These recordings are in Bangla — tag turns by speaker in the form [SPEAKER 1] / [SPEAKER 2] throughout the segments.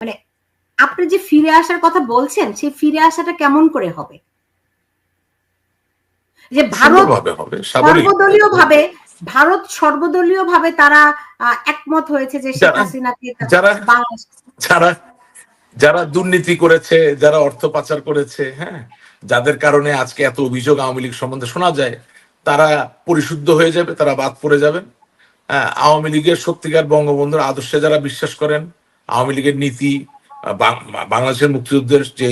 [SPEAKER 1] মানে আপনি যে ফিরে আসার কথা বলছেন, সেই ফিরে আসাটা কেমন করে হবে? যে ভারত সর্বদলীয়ভাবে তারা একমত হয়েছে যে শেখ হাসিনাকে বাংলাদেশ
[SPEAKER 2] যারা দুর্নীতি করেছে, যারা অর্থ পাচার করেছে, হ্যাঁ, যাদের কারণে আজকে এত অভিযোগ আওয়ামী লীগ সম্বন্ধে শোনা যায়, তারা পরিশুদ্ধ হয়ে যাবে, তারা বাদ পড়ে যাবেন। হ্যাঁ, আওয়ামী লীগের সত্যিকার বঙ্গবন্ধুর আদর্শে যারা বিশ্বাস করেন, আওয়ামী লীগের নীতি, বাংলাদেশের মুক্তিযুদ্ধের যে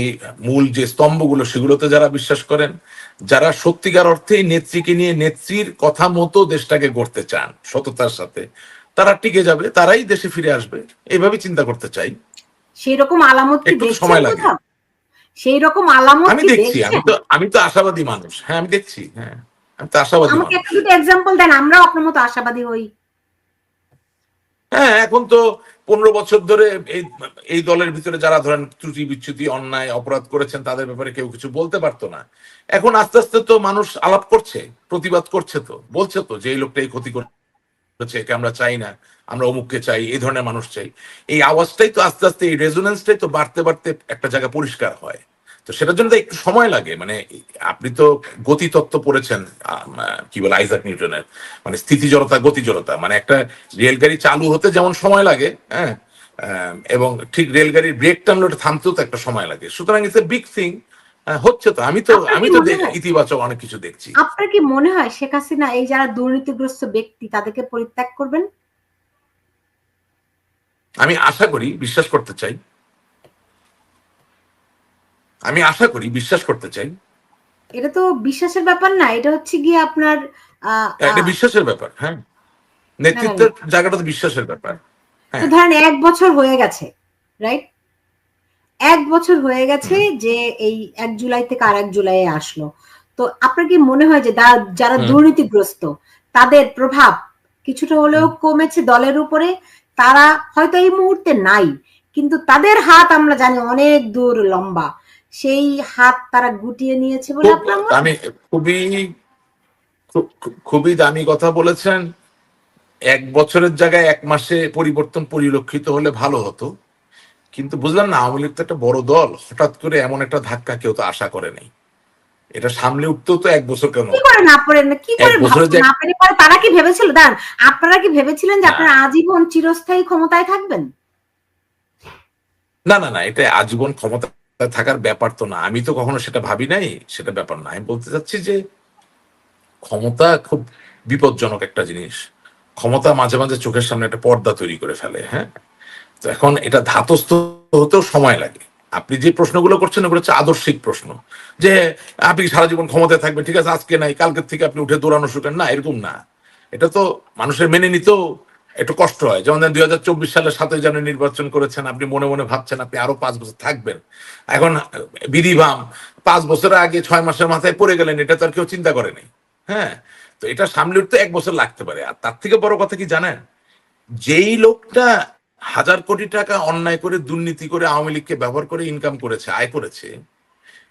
[SPEAKER 2] মূল যে স্তম্ভগুলো সেগুলোতে যারা বিশ্বাস করেন, যারা সত্যিকার অর্থে নেত্রীকে নিয়ে নেত্রীর কথা মতো দেশটাকে গড়তে চান সততার সাথে, তারা টিকে যাবে, তারাই দেশে ফিরে আসবে, এইভাবে চিন্তা করতে চাই।
[SPEAKER 1] সেই রকম আলামত কি
[SPEAKER 2] একটু সময় লাগে,
[SPEAKER 1] সেই রকম আলামত
[SPEAKER 2] আমি দেখছি। আমি তো আশাবাদী মানুষ। হ্যাঁ, আমি দেখছি। হ্যাঁ, আমি তো আশাবাদী মানুষ।
[SPEAKER 1] আমাকে একটা দুটো এক্সাম্পল দেন, আমরাও আপনার মতো আশাবাদী হই।
[SPEAKER 2] হ্যাঁ, এখন তো 15 বছর ধরে এই দলের ভিতরে যারা ধরেন ত্রুটি বিচ্যুতি অন্যায় অপরাধ করেছেন তাদের ব্যাপারে কেউ কিছু বলতে পারতো না। এখন আস্তে আস্তে তো মানুষ আলাপ করছে, প্রতিবাদ করছে, তো বলছে তো যে এই লোকটা এই ক্ষতি করেছে, একে আমরা চাই না, আমরা অমুককে চাই, এই ধরনের মানুষ চাই। এই আওয়াজটাই তো আস্তে আস্তে, এই রেজোনেন্সটাই তো বাড়তে বাড়তে একটা জায়গা পরিষ্কার হয়। তো সেটার জন্য একটু সময় লাগে। মানে আপনি তো গতিতত্ত্ব পড়েছেন, কি বলে, আইজাক নিউটনের, মানে স্থিতি জড়তা গতি জড়তা, মানে একটা রেলগাড়ি চালু হতে যেমন সময় লাগে, হ্যাঁ, এবং ঠিক রেলগাড়ির ব্রেক টানলে ওটা থামতেও তো একটা সময় লাগে। সুতরাং ইটস এ বিগ থিং। হচ্ছে তো, আমি তো ইতিবাচক অনেক কিছু দেখছি।
[SPEAKER 1] আপনার কি মনে হয় শেখ হাসিনা এই যারা দুর্নীতিগ্রস্ত ব্যক্তি তাদেরকে পরিত্যাগ করবেন?
[SPEAKER 2] আমি আশা করি, বিশ্বাস করতে চাই, আমি আশা করি, বিশ্বাস করতে চাই।
[SPEAKER 1] এটা তো বিশ্বাসের ব্যাপার না, এটা হচ্ছে গিয়ে আপনার
[SPEAKER 2] এটা বিশ্বাসের ব্যাপার। হ্যাঁ, নেতৃত্বের জায়গাটা তো বিশ্বাসের ব্যাপার।
[SPEAKER 1] তো ধরেন 1 বছর হয়ে গেছে, রাইট? 1 বছর হয়ে গেছে যে এই 1 জুলাই থেকে আর 1 জুলাই আসলো। তো আপনার কি মনে হয় যে যারা দুর্নীতিগ্রস্ত তাদের প্রভাব কিছুটা হলেও কমেছে দলের উপরে? তারা হয়তো এই মুহূর্তে নাই, কিন্তু তাদের হাত আমরা জানি অনেক দূর লম্বা, সেই হাত তারা গুটিয়ে নিয়েছে বলে আপনার মনে হয়?
[SPEAKER 2] আমি খুবই দামি কথা বলেছেন। 1 বছরের জায়গায় 1 মাসে পরিবর্তন পরিলক্ষিত হলে ভালো হতো, কিন্তু বুঝলাম না, আওয়ামী লীগ তো একটা বড় দল, হঠাৎ করে এমন একটা ধাক্কা কেউ তো আশা করে নাই। এটা সামলে উঠতেও তো 1 বছর কেন?
[SPEAKER 1] কি করে না পেরে পরে তারা কি ভেবেছিল, দাঁড়ান, আপনারা কি ভেবেছিলেন যে আপনারা আজীবন চিরস্থায়ী ক্ষমতায় থাকবেন?
[SPEAKER 2] না না না, এটা আজীবন ক্ষমতা থাকার ব্যাপার তো না। আমি তো কখনো সেটা ভাবি নাই, সেটা ব্যাপার না। আমি বলতে চাচ্ছি যে ক্ষমতা খুব বিপজ্জনক একটা জিনিস। ক্ষমতা মাঝে মাঝে চোখের সামনে একটা পর্দা তৈরি করে ফেলে। হ্যাঁ, তো এখন এটা ধাতস্থ হতেও সময় লাগে। আপনি যে প্রশ্নগুলো করছেন ওগুলো হচ্ছে আদর্শিক প্রশ্ন, যে আপনি সারা জীবন ক্ষমতায় থাকবেন, ঠিক আছে, আজকে নাই কালকের থেকে আপনি উঠে দৌড়ানো শুরু করেন, না, এরকম না। এটা তো মানুষের মেনে নিতেও একটু কষ্ট হয়। যেমন 2024 সালে 7ই জানুয়ারি নির্বাচন করেছেন, আপনি মনে মনে ভাবছেন আপনি আরো 5 বছর থাকবেন। এখন বিধিবাম 5 বছরের আগে 6 মাসের মাথায় পড়ে গেলেন, এটা তো আর কেউ চিন্তা করেনি। হ্যাঁ, তো এটা সামলে উঠতে 1 বছর লাগতে পারে। আর তার থেকে বড় কথা কি জানেন, যেই লোকটা 1000 কোটি টাকা অন্যায় করে দুর্নীতি করে আওয়ামী লীগকে ব্যবহার করে ইনকাম করেছে, আয় করেছে,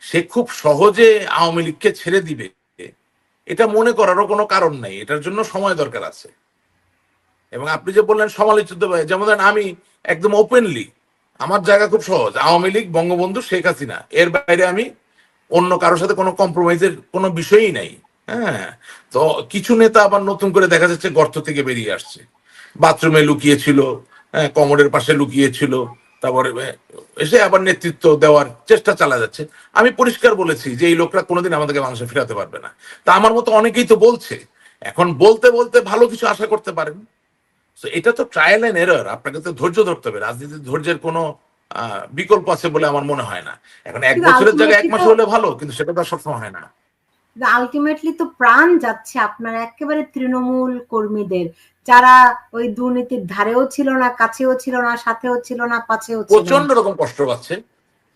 [SPEAKER 2] সে খুব সহজে আওয়ামী লীগকে ছেড়ে দিবে এটা মনে করারও কোনো কারণ নাই। এটার জন্য সময় দরকার আছে। এবং আপনি যে বললেন সমালোচিত, যেমন আমি একদম ওপেনলি, আমার জায়গা খুব সহজ, আওয়ামী লীগ, বঙ্গবন্ধু, শেখ হাসিনা, এর বাইরে আমি অন্য কারোর সাথে কোনো কম্প্রোমাইজের কোনো বিষয়ই নাই। হ্যাঁ, তো কিছু নেতা আবার নতুন করে দেখা যাচ্ছে গর্ত থেকে বেরিয়ে আসছে, বাথরুমে লুকিয়েছিল, হ্যাঁ, কমোডের পাশে লুকিয়েছিল, তারপরে এসে আবার নেতৃত্ব দেওয়ার চেষ্টা চালা যাচ্ছে। আমি পরিষ্কার বলেছি যে এই লোকরা কোনোদিন আমাদেরকে মানুষে ফিরাতে পারবে না। তা আমার মতো অনেকেই তো বলছে। এখন বলতে বলতে ভালো কিছু আশা করতে পারেন। এটা তো ট্রায়াল এন্ড এরর, আপনাকে তো ধৈর্য ধরতে হবে। রাজনীতির ধৈর্যের কোনো বিকল্প আছে বলে আমার মনে হয় না। এখন 1 বছরের জায়গায় 1 মাস হলে ভালো, কিন্তু সেটা তো সবসময় হয় না।
[SPEAKER 1] আলটিমেটলি তো প্রাণ যাচ্ছে আপনার একেবারে তৃণমূল কর্মীদের, যারা ওই দুর্নীতির ধারেও ছিল না, কাছেও ছিল না, সাথেও ছিল না, পাশেও ছিল না।
[SPEAKER 2] প্রচন্ড রকম কষ্ট পাচ্ছে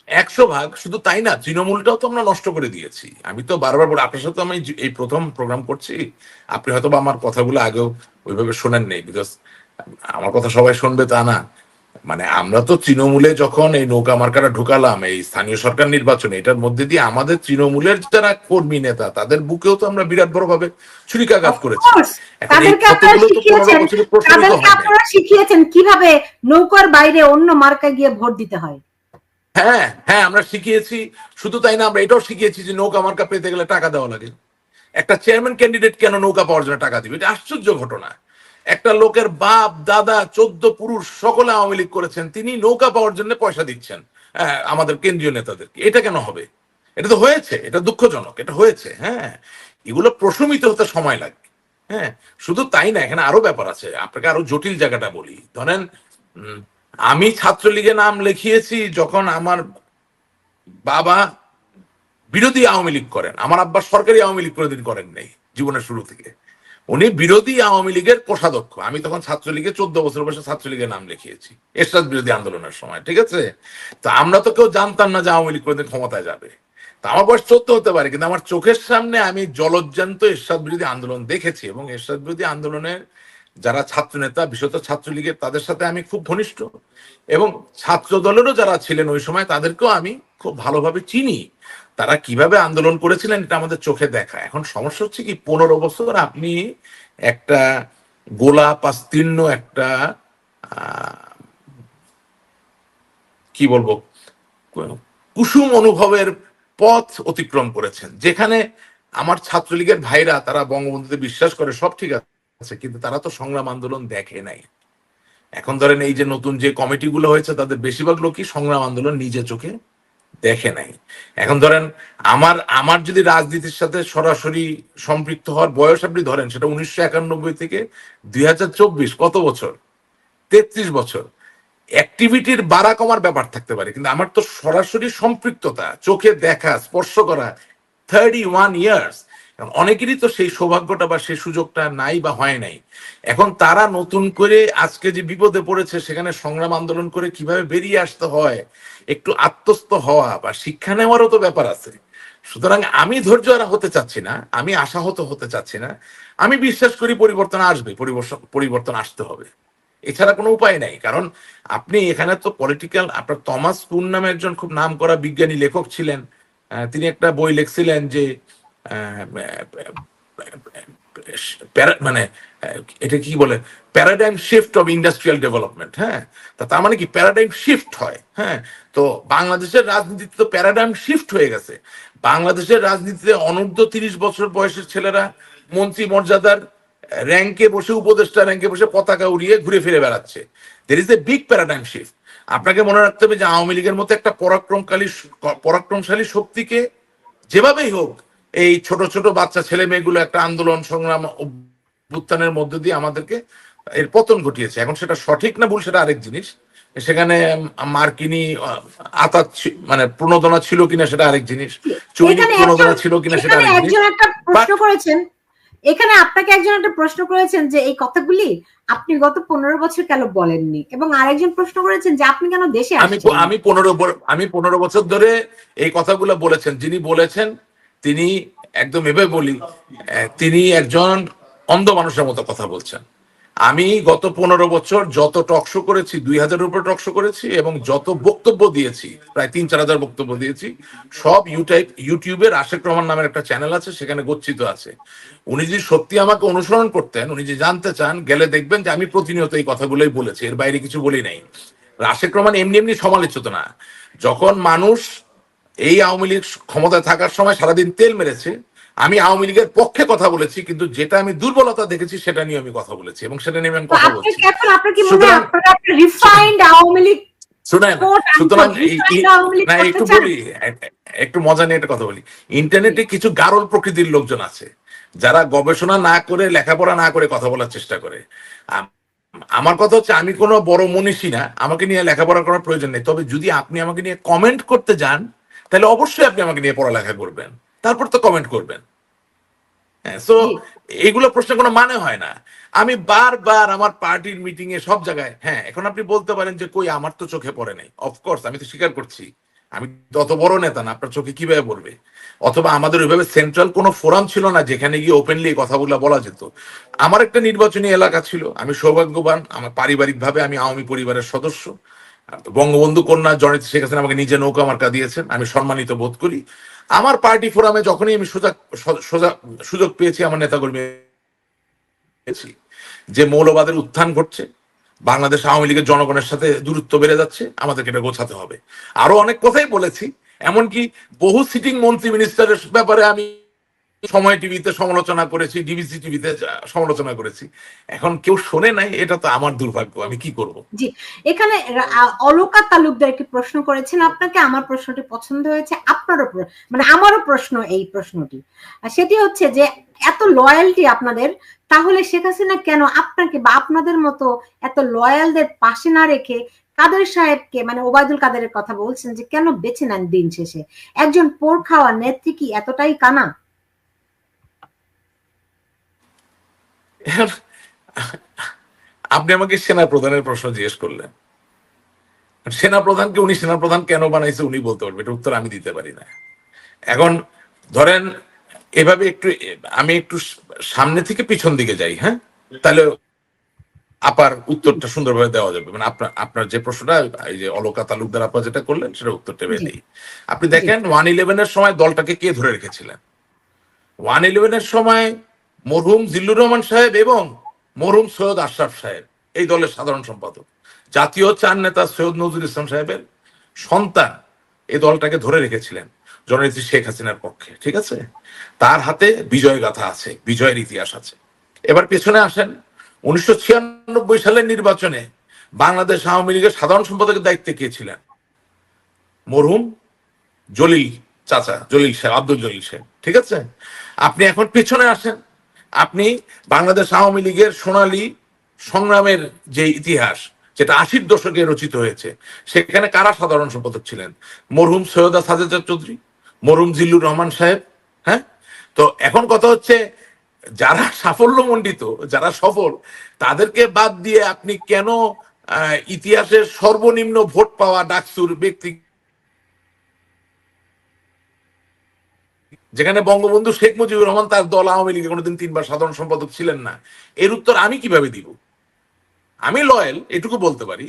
[SPEAKER 2] 100 ভাগ। শুধু তাই না, তৃণমূলটাও তো আমরা নষ্ট করে দিয়েছি। আমি তো বারবার বলি, আপনার সাথে আমি এই প্রথম প্রোগ্রাম করছি, আপনি হয়তো বা আমার কথাগুলো আগেও ওইভাবে শোনেন নেই, বিকজ আমার কথা সবাই শুনবে তা না। মানে আমরা তো তৃণমূলে যখন এই নৌকা মার্কাটা ঢুকালাম এই স্থানীয় সরকার নির্বাচনে, এটার মধ্যে দিয়ে আমাদের তৃণমূলের যারা কর্মী নেতা তাদের বুকেও তো আমরা বিরাট বড় ভাবে ছুরিকাঘাত করেছি।
[SPEAKER 1] অফকোর্স
[SPEAKER 2] এখন এই
[SPEAKER 1] তাদেরকে আপনারা
[SPEAKER 2] ক্ষতগুলো তো 15
[SPEAKER 1] শিখিয়েছেন,
[SPEAKER 2] বছরে প্রশমিত
[SPEAKER 1] তাদেরকে
[SPEAKER 2] হয় নাই।
[SPEAKER 1] আপনারা শিখিয়েছেন কিভাবে নৌকার বাইরে অন্য মার্কায় গিয়ে ভোট দিতে হয়।
[SPEAKER 2] হ্যাঁ হ্যাঁ, আমরা শিখিয়েছি। শুধু তাই না, আমরা এটাও শিখিয়েছি যে নৌকা মার্কা পেতে গেলে টাকা দেওয়া লাগে। একটা চেয়ারম্যান ক্যান্ডিডেট কেন নৌকা পাওয়ার জন্য টাকা দিবে? এটা আশ্চর্য ঘটনা। একটা লোকের বাপ দাদা 14 পুরুষ সকলে আওয়ামী লীগ করেছেন, তিনি নৌকা পাওয়ার জন্য পয়সা দিচ্ছেন আমাদের কেন্দ্রীয় নেতাদেরকে। এটা কেন হবে? এটা তো হয়েছে, এটা দুঃখজনক, এটা হয়েছে। হ্যাঁ, এগুলো প্রশমিত হতে সময় লাগবে। হ্যাঁ, শুধু তাই না, এখানে আরো ব্যাপার আছে। আপনাকে আরো জটিল জায়গাটা বলি। ধরেন আমি ছাত্রলীগে নাম লিখিয়েছি যখন আমার বাবা বিরোধী আওয়ামী লীগ করেন। আমার আব্বা সরকারি আওয়ামী লীগ কোনোদিন করেন নাই জীবনের শুরু থেকে। উনি বিরোধী আওয়ামী লীগের কোষাধ্যক্ষ। আমি তখন ছাত্রলীগে 14 বছর বয়সে ছাত্রলীগের নাম লিখিয়েছি এরশাদ বিরোধী আন্দোলনের সময়। ঠিক আছে, তো আমরা তো কেউ জানতাম না যে আওয়ামী লীগ কোনোদিন ক্ষমতায় যাবে। তা আমার বয়স 14 হতে পারে, কিন্তু আমার চোখের সামনে আমি জলজ্জান্ত এরশাদ বিরোধী আন্দোলন দেখেছি, এবং এরশাদ বিরোধী আন্দোলনের যারা ছাত্র নেতা, বিশেষত ছাত্রলীগের, তাদের সাথে আমি খুব ঘনিষ্ঠ, এবং ছাত্র দলেরও যারা ছিলেন ওই সময় তাদেরকেও আমি খুব ভালোভাবে চিনি। তারা কিভাবে আন্দোলন করেছিলেন এটা আমাদের চোখে দেখা। এখন সমস্যা হচ্ছে কি, 15 বছর আপনি একটা গোলাপাস্তীর্ণ একটা কি বলবো কুসুম অনুভবের পথ অতিক্রম করেছেন, যেখানে আমার ছাত্রলীগের ভাইরা তারা বঙ্গবন্ধুতে বিশ্বাস করে, সব ঠিক আছে, কিন্তু তারা তো সংগ্রাম আন্দোলন দেখে নাই। এখন ধরেন এই যে নতুন যে কমিটিগুলো হয়েছে তাদের বেশিরভাগ লোকই সংগ্রাম আন্দোলন নিজে চোখে দেখে নাই। এখন ধরেন আমার আমার যদি রাজনীতির সাথে সরাসরি সম্পৃক্ত হওয়ার বয়স আপনি ধরেন, সেটা 1991 থেকে 2024, কত বছর? 33 বছর। অ্যাক্টিভিটির বাড়া কমার ব্যাপার থাকতে পারে, কিন্তু আমার তো সরাসরি সম্পৃক্ততা, চোখে দেখা, স্পর্শ করা 31 ইয়ার্স। অনেকেরই তো সেই সৌভাগ্যটা বা সেই সুযোগটা নাই বা হয় নাই। এখন তারা নতুন করে আজকে যে বিপদে পড়েছে, সেখানে সংগ্রাম আন্দোলন করে কিভাবে বেরিয়ে আসতে হয়, একটু আত্মস্থ হওয়া বা শিক্ষা নেওয়ারও তো ব্যাপার আছে। সুতরাং আমি ধৈর্য আর হতে চাচ্ছি না, আমি আশাহত হতে চাচ্ছি না। আমি বিশ্বাস করি পরিবর্তন আসবে, পরিবর্তন আসতে হবে, এছাড়া কোনো উপায় নাই। কারণ আপনি এখানে তো পলিটিক্যাল, আপনার থমাস কুন নামে একজন খুব নাম করা বিজ্ঞানী লেখক ছিলেন। তিনি একটা বই লিখছিলেন যে মানে এটা কি বলে, paradigm shift of industrial development. হ্যাঁ, তার মানে কি প্যারাডাইম শিফট হয়। হ্যাঁ, তো বাংলাদেশের রাজনীতিতে তো প্যারাডাইম শিফট হয়ে গেছে। বাংলাদেশের রাজনীতিতে অনূর্ধ্ব 30 বছর বয়সের ছেলেরা মন্ত্রী মর্যাদার র্যাঙ্কে বসে, উপদেষ্টা র্যাঙ্কে বসে পতাকা উড়িয়ে ঘুরে ফিরে বেড়াচ্ছে। There is a big paradigm shift. আপনাকে মনে রাখতে হবে যে আওয়ামী লীগের মতো একটা পরাক্রমশালী শক্তিকে যেভাবেই হোক এই ছোট ছোট বাচ্চা ছেলে মেয়েগুলো একটা আন্দোলন সংগ্রাম অভ্যুত্থানের মধ্য দিয়ে আমাদেরকে এর পতন ঘটিয়েছে। এখন সেটা সঠিক না ভুল সেটা আরেক জিনিস। সেখানে মার্কিনী আতাত মানে প্রণোদনা ছিল কিনা সেটা আরেক জিনিস, চৈনিক প্রণোদনা ছিল কিনা সেটা আরেক জিনিস।
[SPEAKER 1] একটা প্রশ্ন করেছেন, এখানে আপনাকে একজন একটা প্রশ্ন করেছেন যে এই কথাগুলি আপনি গত 15 বছর কেন বলেননি, এবং আরেকজন প্রশ্ন করেছেন যে আপনি কেন দেশে আসছেন।
[SPEAKER 2] আমি 15 বছর ধরে এই কথাগুলো বলেছেন। যিনি বলেছেন তিনি একদম এভাবে বলি, তিনি একজন অন্ধ মানুষের মতো কথা বলছেন। আমি গত 15 বছর যত টকশো করেছি, 2000-এর উপরে টকশো করেছি, এবং যত বক্তব্য দিয়েছি, প্রায় 3-4 হাজার বক্তব্য দিয়েছি, সব ইউটিউবের আশেক রহমান নামের একটা চ্যানেল আছে, সেখানে গচ্ছিত আছে। উনি যদি সত্যি আমাকে অনুসরণ করতেন, উনি যে জানতে চান, গেলে দেখবেন যে আমি প্রতিনিয়ত এই কথাগুলোই বলেছি, এর বাইরে কিছু বলি নাই। আশেক রহমান এমনি এমনি সমালোচিত না। যখন মানুষ এই আওয়ামী লীগ ক্ষমতায় থাকার সময় সারাদিন তেল মেরেছে, আমি আওয়ামী লীগের পক্ষে কথা বলেছি, কিন্তু যেটা আমি দুর্বলতা দেখেছি সেটা নিয়ে আমি কথা বলেছি, এবং সেটা নিয়ে আমি কথা বলছি। সুতরাং না, একটু বলি, একটু মজা নিয়ে একটা কথা বলি। ইন্টারনেটে কিছু গারল প্রকৃতির লোকজন আছে যারা গবেষণা না করে, লেখাপড়া না করে কথা বলার চেষ্টা করে। আমার কথা হচ্ছে, আমি কোনো বড় মনীষী না, আমাকে নিয়ে লেখাপড়া করার প্রয়োজন নেই। তবে যদি আপনি আমাকে নিয়ে কমেন্ট করতে যান, তাহলে অবশ্যই আপনি আমাকে নিয়ে পড়ালেখা করবেন, তারপর তো কমেন্ট করবেন। হ্যাঁ, সো এগুলো প্রশ্নের কোনো মানে হয় না। আমি বারবার আমার পার্টির মিটিং এ সব জায়গায়, হ্যাঁ, এখন আপনি বলতে পারেন যে কই আমার তো চোখে পড়ে নাই। অফকোর্স আমি তো স্বীকার করছি আমি তো অত বড় নেতা না, আপনার চোখে কিভাবে পড়বে? অথবা আমাদের ওইভাবে সেন্ট্রাল কোনো ফোরাম ছিল না যেখানে গিয়ে ওপেনলি এই কথাগুলো বলা যেত। আমার একটা নির্বাচনী এলাকা ছিল, আমি সৌভাগ্যবান, আমার পারিবারিক ভাবে আমি আওয়ামী পরিবারের সদস্য। বঙ্গবন্ধু কন্যা জননেত্রী শেখ হাসিনা আমাকে নিজে নৌকা মার্কা দিয়েছেন, আমি সম্মানিত বোধ করি। আমার পার্টি ফোরামে যখনই আমি সুযোগ পেয়েছি, আমার নেতাকর্মী পেয়েছি যে মৌলবাদের উত্থান ঘটছে, বাংলাদেশ আওয়ামী লীগের জনগণের সাথে দূরত্ব বেড়ে যাচ্ছে, আমাদেরকে এটা গোছাতে হবে। আরো অনেক কথাই বলেছি, এমনকি বহু সিটিং মন্ত্রী মিনিস্টারের ব্যাপারে আমি সময় টিভিতে সমালোচনা করেছি, ডিবিসি টিভিতে সমালোচনা করেছি। এখন কেউ শোনে নাই, এটা তো আমার দুর্ভাগ্য, আমি কি করব?
[SPEAKER 1] জি, এখানে অলকা তালুকদার একটি প্রশ্ন করেছেন আপনাকে, আমার প্রশ্নটি পছন্দ হয়েছে, আপনারও মানে আমারও প্রশ্ন এই প্রশ্নটি, সেটি হচ্ছে যে এত লয়ালটি আপনাদের, তাহলে শেখ হাসিনা কেন আপনাকে বা আপনাদের মতো এত লয়ালদের পাশে না রেখে কাদের সাহেবকে, মানে ওবায়দুল কাদেরের কথা বলছেন, যে কেন বেছে নেন দিন শেষে? একজন পোর খাওয়া নেত্রী কি এতটাই কানা?
[SPEAKER 2] আপনি আমাকে সেনা প্রধানের প্রশ্ন জিজ্ঞেস করলেন, সেনা প্রধানকে উনি সেনা প্রধান কেন বানাইছে উনি বলতে পারবে, এটা উত্তর আমি দিতে পারি না। এখন ধরেন এভাবে একটু, আমি একটু সামনে থেকে পিছন দিকে যাই, হ্যাঁ, তাহলে আপার উত্তরটা সুন্দরভাবে দেওয়া যাবে। মানে আপনার আপনার যে প্রশ্নটা, এই যে অলকা তালুকদার আপা যেটা করলেন, সেটা উত্তরটা দেই। আপনি দেখেন 111-এর সময় দলটাকে কে ধরে রেখেছিলেন? 111-এর সময় মরহুম জিল্লুর রহমান সাহেব এবং মরহুম সৈয়দ আশরাফ সাহেব এই দলের সাধারণ সম্পাদক। জাতীয় চার নেতা সৈয়দ নজরুল ইসলাম সাহেবের সন্তান এই দলটাকে ধরে রেখেছিলেন জননেত্রী শেখ হাসিনার পক্ষে, ঠিক আছে? তার হাতে বিজয় গাথা আছে, বিজয়ের ইতিহাস আছে। এবার পেছনে আসেন, 1996 সালের নির্বাচনে বাংলাদেশ আওয়ামী লীগের সাধারণ সম্পাদকের দায়িত্বে কে ছিলেন? মরহুম জলিল চাচা, জলিল সাহেব, আব্দুল জলিল সাহেব, ঠিক আছে? আপনি এখন পেছনে আসেন, আপনি বাংলাদেশ আওয়ামী লীগের সোনালী সংগ্রামের যে ইতিহাস, যেটা 80-র দশকে রচিত হয়েছে, সেখানে কারা সাধারণ সম্পাদক ছিলেন? মরহুম সৈয়দা সাজেদা চৌধুরী, মরহুম জিল্লুর রহমান সাহেব। হ্যাঁ, তো এখন কথা হচ্ছে, যারা সাফল্যমণ্ডিত, যারা সফল, তাদেরকে বাদ দিয়ে আপনি কেন ইতিহাসের সর্বনিম্ন ভোট পাওয়া ডাকসুর ব্যক্তি, যেখানে বঙ্গবন্ধু শেখ মুজিবুর রহমান তার দল আওয়ামী লীগে কোনোদিন 3বার সাধারণ সম্পাদক ছিলেন না, এর উত্তর আমি কিভাবে দিব? আমি লয়াল এটুকু বলতে পারি,